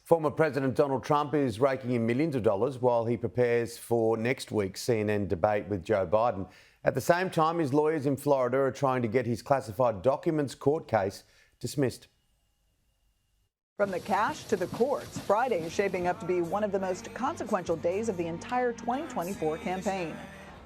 Former President Donald Trump is raking in millions of dollars while he prepares for next week's CNN debate with Joe Biden. At the same time, his lawyers in Florida are trying to get his classified documents court case dismissed. From the cash to the courts, Friday is shaping up to be one of the most consequential days of the entire 2024 campaign.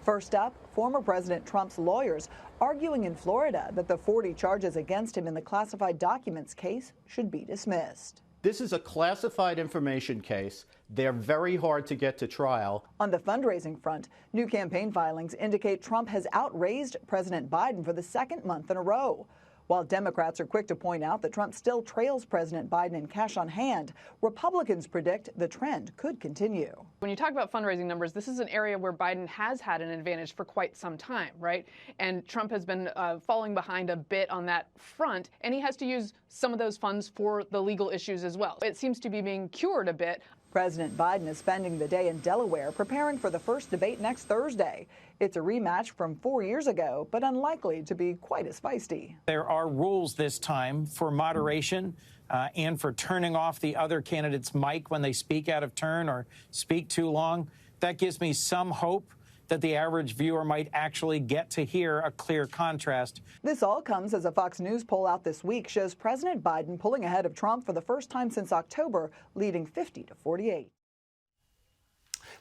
First up, former President Trump's lawyers arguing in Florida that the 40 charges against him in the classified documents case should be dismissed. This is a classified information case. They're very hard to get to trial. On the fundraising front, new campaign filings indicate Trump has outraised President Biden for the second month in a row. While Democrats are quick to point out that Trump still trails President Biden in cash on hand, Republicans predict the trend could continue. When you talk about fundraising numbers, this is an area where Biden has had an advantage for quite some time, right? And Trump has been falling behind a bit on that front, and he has to use some of those funds for the legal issues as well. It seems to be being cured a bit. President Biden is spending the day in Delaware preparing for the first debate next Thursday. It's a rematch from 4 years ago, but unlikely to be quite as feisty. There are rules this time for moderation and for turning off the other candidate's mic when they speak out of turn or speak too long. That gives me some hope that the average viewer might actually get to hear a clear contrast. This all comes as a Fox News poll out this week shows President Biden pulling ahead of Trump for the first time since October, leading 50-48.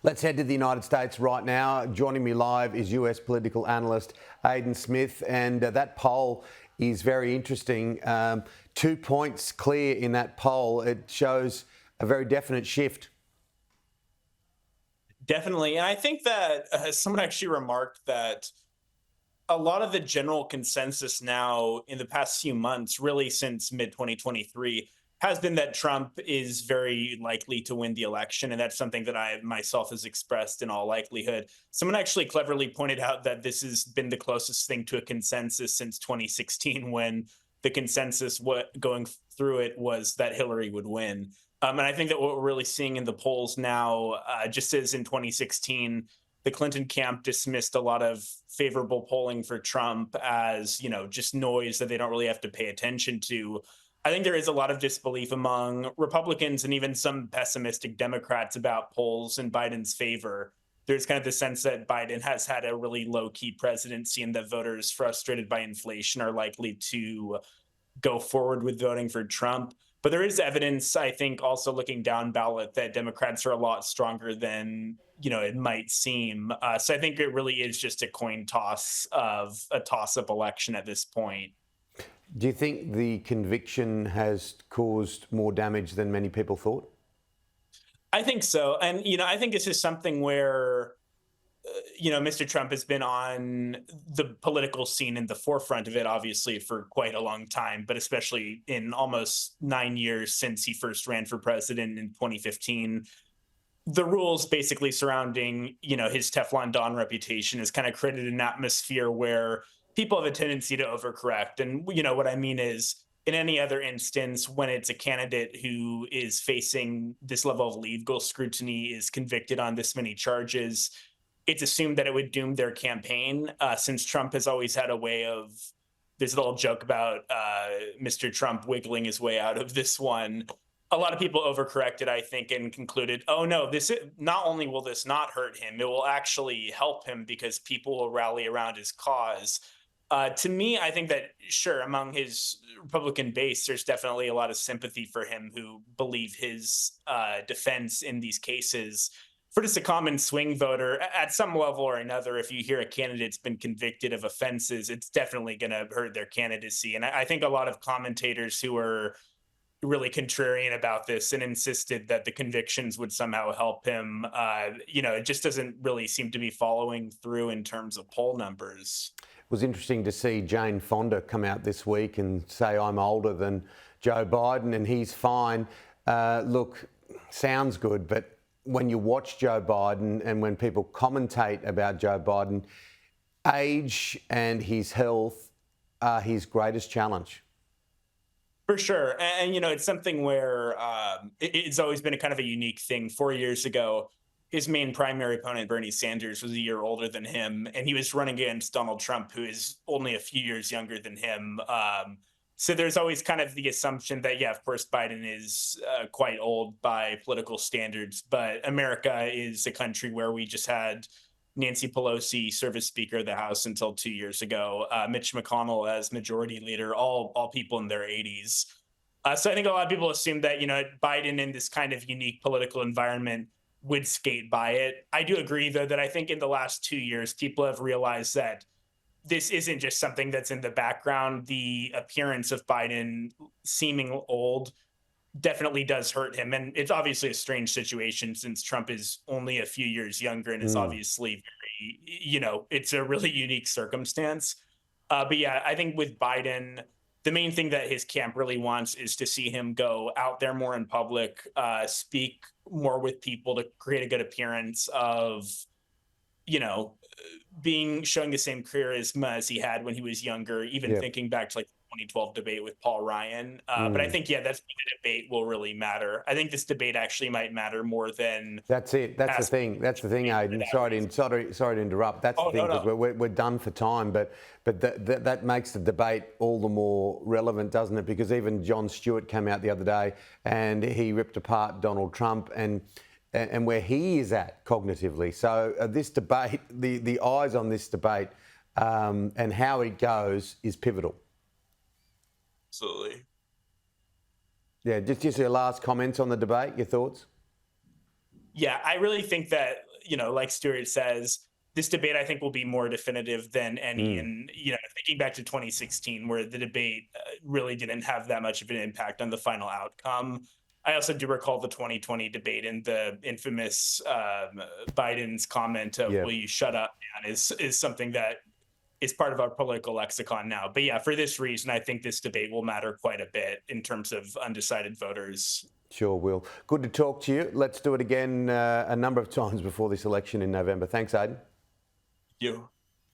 Let's head to the United States right now. Joining me live is US political analyst Aidan Smith, and that poll is very interesting. 2 points clear in that poll. It shows a very definite shift. Definitely. And I think that someone actually remarked that a lot of the general consensus now in the past few months, really since mid-2023, has been that Trump is very likely to win the election. And that's something that I myself has expressed in all likelihood. Someone actually cleverly pointed out that this has been the closest thing to a consensus since 2016, when the consensus going through it was that Hillary would win. And I think that what we're really seeing in the polls now, just as in 2016, the Clinton camp dismissed a lot of favorable polling for Trump as, just noise that they don't really have to pay attention to. I think there is a lot of disbelief among Republicans and even some pessimistic Democrats about polls in Biden's favor. There's kind of the sense that Biden has had a really low-key presidency and that voters frustrated by inflation are likely to go forward with voting for Trump. But there is evidence, I think, also looking down ballot that Democrats are a lot stronger than, it might seem. So I think it really is just a coin toss of a toss-up election at this point. Do you think the conviction has caused more damage than many people thought? I think so. And, I think this is something where, Mr. Trump has been on the political scene in the forefront of it, obviously, for quite a long time, but especially in almost 9 years since he first ran for president in 2015. The rules basically surrounding, his Teflon Don reputation has kind of created an atmosphere where people have a tendency to overcorrect. And, what I mean is, in any other instance, when it's a candidate who is facing this level of legal scrutiny, is convicted on this many charges, it's assumed that it would doom their campaign. Since Trump has always had a way of, there's a little joke about Mr. Trump wiggling his way out of this one. A lot of people overcorrected, I think, and concluded, oh no, not only will this not hurt him, it will actually help him because people will rally around his cause. To me, I think that, sure, among his Republican base, there's definitely a lot of sympathy for him who believe his defense in these cases. For just a common swing voter, at some level or another, if you hear a candidate's been convicted of offenses, it's definitely going to hurt their candidacy. And I think a lot of commentators who are really contrarian about this and insisted that the convictions would somehow help him, it just doesn't really seem to be following through in terms of poll numbers. It was interesting to see Jane Fonda come out this week and say, I'm older than Joe Biden and he's fine. Look, sounds good, but when you watch Joe Biden and when people commentate about Joe Biden, age and his health are his greatest challenge. For sure. And it's something where it's always been a kind of a unique thing. 4 years ago, his main primary opponent, Bernie Sanders, was a year older than him, and he was running against Donald Trump, who is only a few years younger than him. So there's always kind of the assumption that, yeah, of course, Biden is quite old by political standards, but America is a country where we just had Nancy Pelosi serve as Speaker of the House until 2 years ago, Mitch McConnell as Majority Leader, all people in their 80s. So I think a lot of people assume that, Biden in this kind of unique political environment would skate by it. I do agree, though, that I think in the last 2 years, people have realized that this isn't just something that's in the background. The appearance of Biden seeming old definitely does hurt him. And it's obviously a strange situation since Trump is only a few years younger and is obviously very, it's a really unique circumstance. But yeah, I think with Biden, the main thing that his camp really wants is to see him go out there more in public, speak more with people to create a good appearance of, showing the same charisma as he had when he was younger, even thinking back to like the 2012 debate with Paul Ryan. But I think, that's when the debate will really matter. I think this debate actually might matter more than. That's it. That's the thing. That's the thing, Aidan. Sorry to interrupt. That's the thing, because we're done for time. But that makes the debate all the more relevant, doesn't it? Because even Jon Stewart came out the other day and he ripped apart Donald Trump and where he is at cognitively. So this debate, the eyes on this debate and how it goes is pivotal. Absolutely. Yeah, just your last comments on the debate, your thoughts? Yeah, I really think that, like Stewart says, this debate, I think, will be more definitive than any. And, thinking back to 2016, where the debate really didn't have that much of an impact on the final outcome. I also do recall the 2020 debate and the infamous Biden's comment of, will you shut up, man, is something that is part of our political lexicon now. But yeah, for this reason, I think this debate will matter quite a bit in terms of undecided voters. Sure will. Good to talk to you. Let's do it again a number of times before this election in November. Thanks, Aidan. You.